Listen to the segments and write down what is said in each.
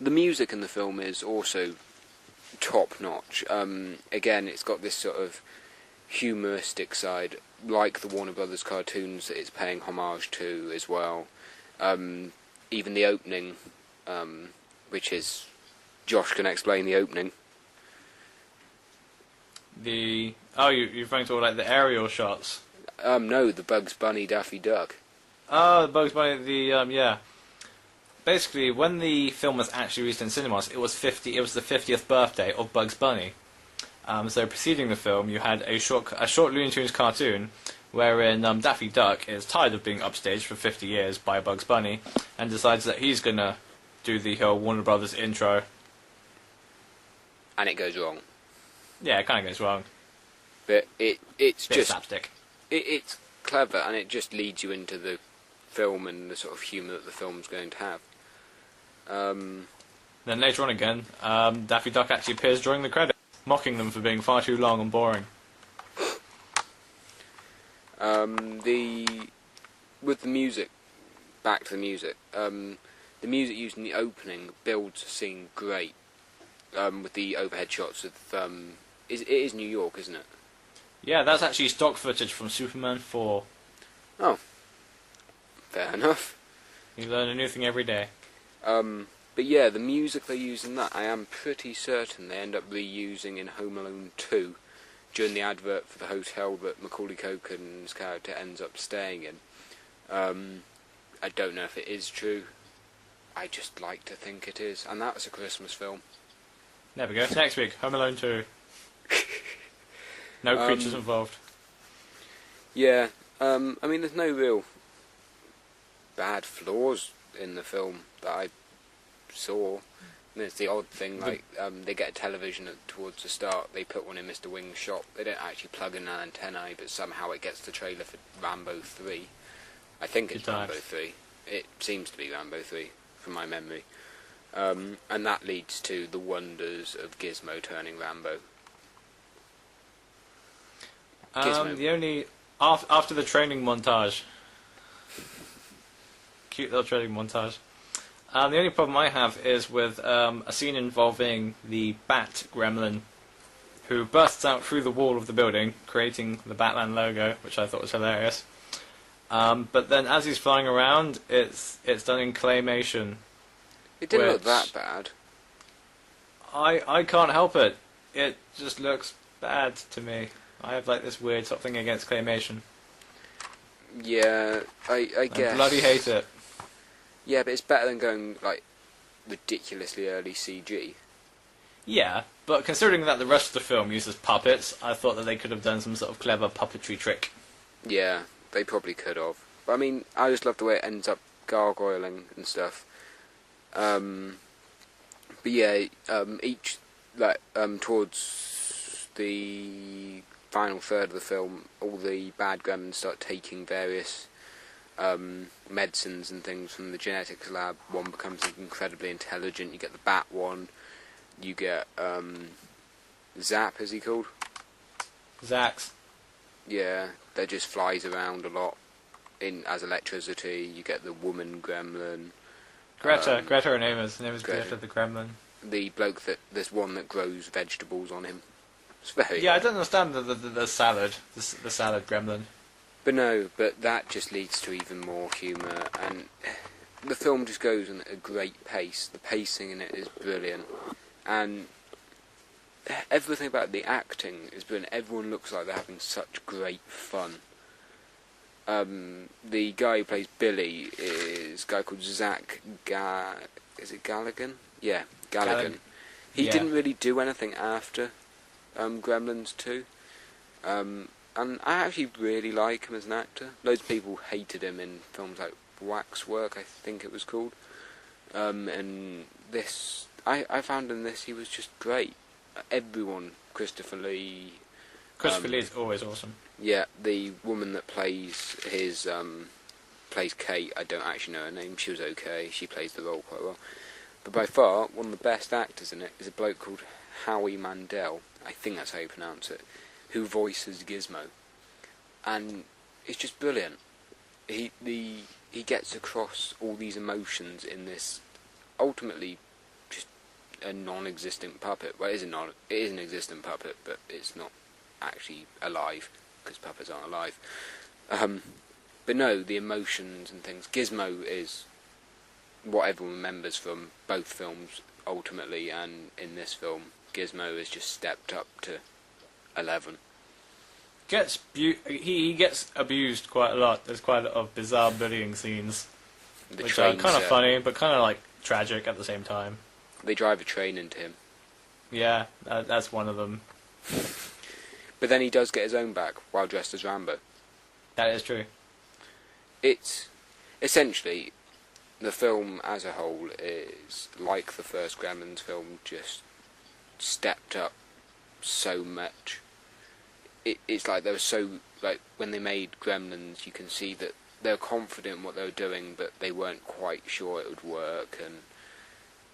The music in the film is also top-notch. Again, it's got this sort of humoristic side, like the Warner Brothers cartoons that it's paying homage to as well. Even the opening, which is... Josh can explain the opening. You're referring to all like the aerial shots? No, the Bugs Bunny Daffy Duck. Oh, the Bugs Bunny, yeah. Basically, when the film was actually released in cinemas, it was the 50th birthday of Bugs Bunny. So preceding the film, you had a short Looney Tunes cartoon wherein Daffy Duck is tired of being upstaged for 50 years by Bugs Bunny and decides that he's gonna do the whole Warner Brothers intro. And it goes wrong. Yeah, it kind of goes wrong. But it's Bit just slapstick. It's clever, and it just leads you into the film and the sort of humour that the film's going to have. Then later on again, Daffy Duck actually appears during the credits, mocking them for being far too long and boring. With the music, back to the music, the music used in the opening builds the scene great, with the overhead shots of, it is New York, isn't it? Yeah, that's actually stock footage from Superman 4. Oh. Fair enough. You learn a new thing every day. But yeah, the music they use in that, I am pretty certain they end up reusing in Home Alone 2 during the advert for the hotel that Macaulay Culkin's character ends up staying in. I don't know if it is true. I just like to think it is, and that was a Christmas film. There we go. Next week, Home Alone 2. No creatures involved. Yeah, I mean, there's no real bad flaws in the film that I saw. There's the odd thing, like, they get a television towards the start, they put one in Mr. Wing's shop, they don't actually plug in an antennae, but somehow it gets the trailer for Rambo 3. I think it's Rambo 3. It seems to be Rambo 3, from my memory. And that leads to the wonders of Gizmo turning Rambo. After the training montage, cute little training montage. The only problem I have is with a scene involving the Bat Gremlin, who bursts out through the wall of the building, creating the Batman logo, which I thought was hilarious. But then, as he's flying around, it's done in claymation. It didn't look that bad. I can't help it. It just looks bad to me. I have like this weird sort of thing against claymation. Yeah, I guess. I bloody hate it. Yeah, but it's better than going, like, ridiculously early CG. Yeah, but considering that the rest of the film uses puppets, I thought that they could have done some sort of clever puppetry trick. Yeah, they probably could have. But I mean, I just love the way it ends up gargoyling and stuff. But yeah, towards the final third of the film, all the bad gremlins start taking various medicines and things from the genetics lab. One becomes incredibly intelligent. You get the bat one. You get Zap, is he called? Zax. Yeah, that just flies around a lot as electricity. You get the woman gremlin. Greta her name is. Her name is Greta. Greta the Gremlin. The bloke there's one that grows vegetables on him. It's very Yeah, odd. I don't understand the salad. The salad gremlin. But that just leads to even more humour, and the film just goes at a great pace. The pacing in it is brilliant, and everything about the acting is brilliant. Everyone looks like they're having such great fun. The guy who plays Billy is a guy called Zach is it Galligan? Yeah, Galligan. He didn't really do anything after Gremlins 2. And I actually really like him as an actor. Loads of people hated him in films like Waxwork, I think it was called. And this, I found in this he was just great. Everyone, Christopher Lee. Christopher Lee is always awesome. Yeah, the woman that plays plays Kate, I don't actually know her name, she was okay, she plays the role quite well. But by far, one of the best actors in it is a bloke called Howie Mandel, I think that's how you pronounce it, who voices Gizmo. And it's just brilliant. He gets across all these emotions in this ultimately a non-existent puppet. Well, it is an existent puppet, but it's not actually alive, because puppets aren't alive. But no, the emotions and things. Gizmo is what everyone remembers from both films, ultimately, and in this film, Gizmo has just stepped up to 11. He gets abused quite a lot. There's quite a lot of bizarre bullying scenes, which are train kind of set. funny, but kind of like tragic at the same time. They drive a train into him. Yeah, that's one of them. But then he does get his own back while dressed as Rambo. That is true. It's essentially, the film as a whole is like the first Gremlins film, just stepped up so much. It's like they were so, like, when they made Gremlins, you can see that they were confident in what they were doing, but they weren't quite sure it would work and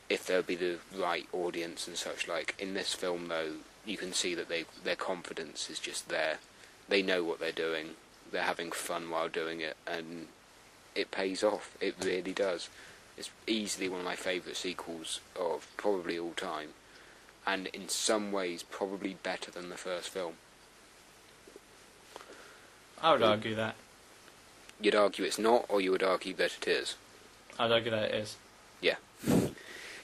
if there would be the right audience and such. Like in this film, though, you can see that their confidence is just there. They know what they're doing. They're having fun while doing it, and it pays off. It really does. It's easily one of my favourite sequels of probably all time, and in some ways probably better than the first film. I would argue that. You'd argue it's not, or you would argue that it is? I'd argue that it is. Yeah.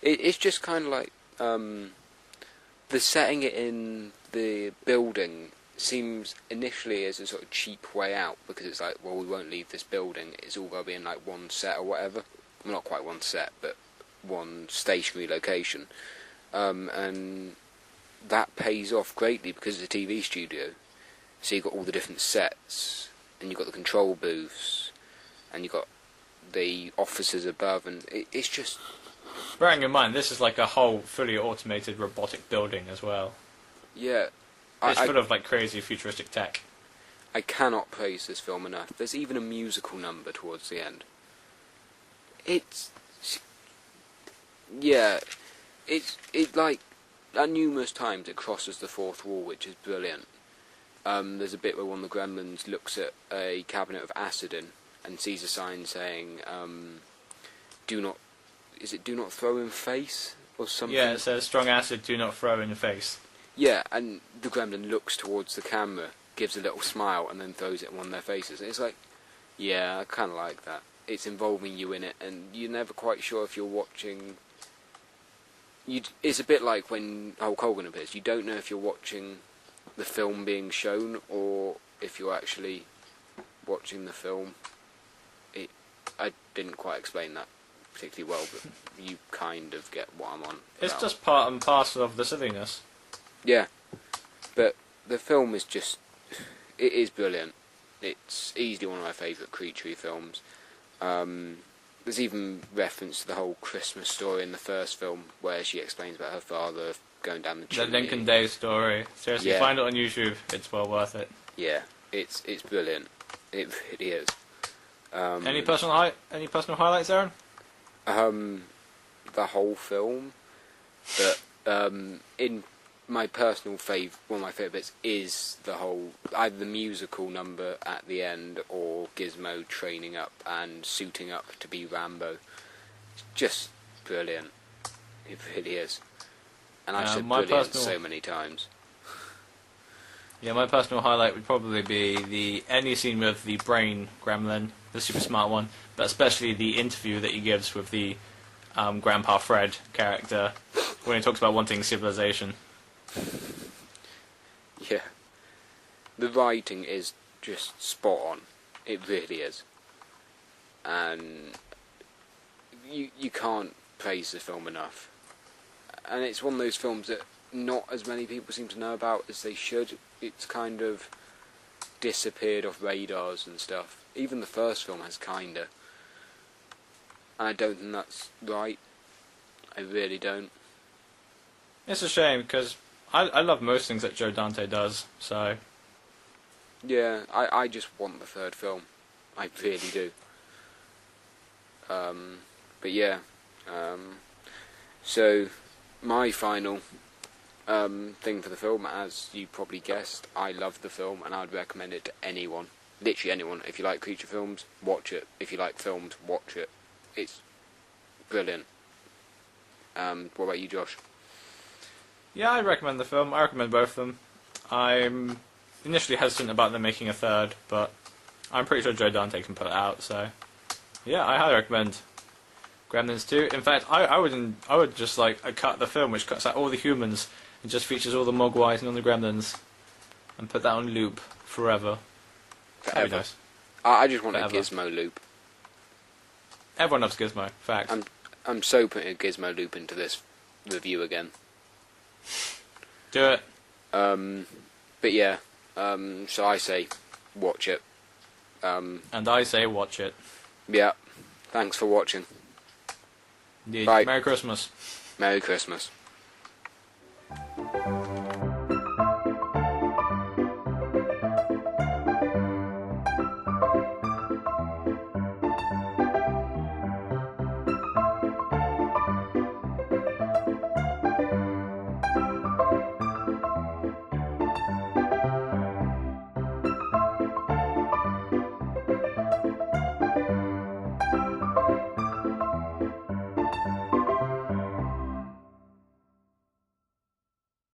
It's just kind of like, the setting it in the building seems initially as a sort of cheap way out, because it's like, well, we won't leave this building, it's all got to be in like one set or whatever. Well, not quite one set, but one stationary location. And that pays off greatly because it's a TV studio. So you've got all the different sets, and you've got the control booths, and you've got the officers above, and it's just... Bearing in mind, this is like a whole fully automated robotic building as well. Yeah. It's full of like crazy futuristic tech. I cannot praise this film enough. There's even a musical number towards the end. It's... Yeah. It's like, at numerous times it crosses the fourth wall, which is brilliant. There's a bit where one of the Gremlins looks at a cabinet of acid in and sees a sign saying, do not throw in face or something? Yeah, it says strong acid, do not throw in the face. Yeah, and the Gremlin looks towards the camera, gives a little smile, and then throws it in one of their faces. And it's like, yeah, I kind of like that. It's involving you in it, and you're never quite sure if you're watching... It's a bit like when Hulk Hogan appears. You don't know if you're watching the film being shown, or if you're actually watching the film. I didn't quite explain that particularly well, but you kind of get what I'm on It's about. just part and parcel of the silliness. Yeah, but the film is just... It is brilliant. It's easily one of my favourite creaturey films. There's even reference to the whole Christmas story in the first film, where she explains about her father going down the chimney. The Lincoln Day story. Seriously, Yeah. find it on YouTube. It's well worth it. Yeah, it's brilliant. It really is. Any personal highlights, Aaron? The whole film, but in my personal one of my favourite bits is the whole, either the musical number at the end or Gizmo training up and suiting up to be Rambo. It's just brilliant. It really is. And I've said brilliant so many times. Yeah, my personal highlight would probably be any scene with the brain gremlin, the super smart one, but especially the interview that he gives with the Grandpa Fred character when he talks about wanting civilization. Yeah. The writing is just spot on. It really is. And you can't praise the film enough. And it's one of those films that not as many people seem to know about as they should. It's kind of disappeared off radars and stuff. Even the first film has kinda. And I don't think that's right. I really don't. It's a shame, because I love most things that Joe Dante does, so... Yeah, I just want the third film. I really do. But yeah. So, my final thing for the film, as you probably guessed, I love the film and I'd recommend it to anyone. Literally anyone. If you like creature films, watch it. If you like films, watch it. It's brilliant. What about you, Josh? Yeah, I recommend the film. I recommend both of them. I'm initially hesitant about them making a third, but I'm pretty sure Joe Dante can put it out, so yeah, I highly recommend Gremlins 2. In fact, I would just like a cut the film which cuts out all the humans and just features all the mogwais and all the gremlins and put that on loop forever. That'd be Forever. nice. I just want Forever. a Gizmo loop. Everyone loves Gizmo. Fact. I'm so putting a Gizmo loop into this review again. Do it. But yeah, so I say watch it. And I say watch it. Yeah, thanks for watching. Indeed. Bye. Merry Christmas. Merry Christmas.